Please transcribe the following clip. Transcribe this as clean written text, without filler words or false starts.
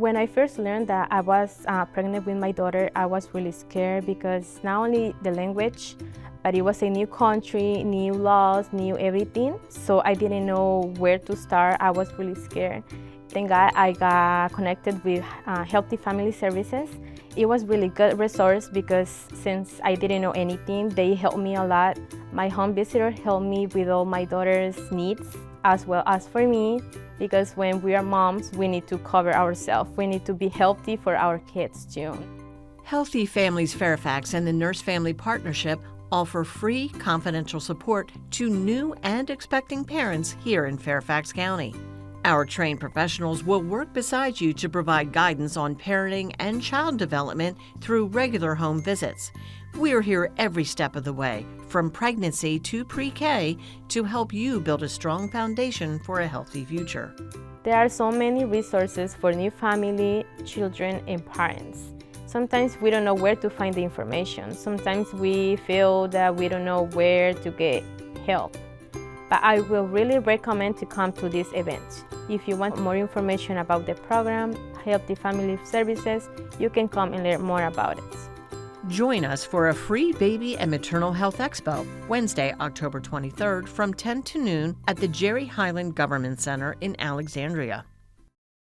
When I first learned that I was pregnant with my daughter, I was really scared because not only the language, but it was a new country, new laws, new everything. So I didn't know where to start. I was really scared. Thank God I got connected with Healthy Family Services. It was really good resource because since I didn't know anything, they helped me a lot. My home visitor helped me with all my daughter's needs as well as for me, because when we are moms, we need to cover ourselves. We need to be healthy for our kids too. Healthy Families Fairfax and the Nurse Family Partnership offer free confidential support to new and expecting parents here in Fairfax County. Our trained professionals will work beside you to provide guidance on parenting and child development through regular home visits. We're here every step of the way, from pregnancy to pre-K, to help you build a strong foundation for a healthy future. There are so many resources for new family, children, and parents. Sometimes we don't know where to find the information. Sometimes we feel that we don't know where to get help. But I will really recommend to come to this event. If you want more information about the program, Healthy Family Services, you can come and learn more about it. Join us for a free baby and maternal health expo, Wednesday, October 23rd from 10 to noon at the Gerry Hyland Government Center in Alexandria.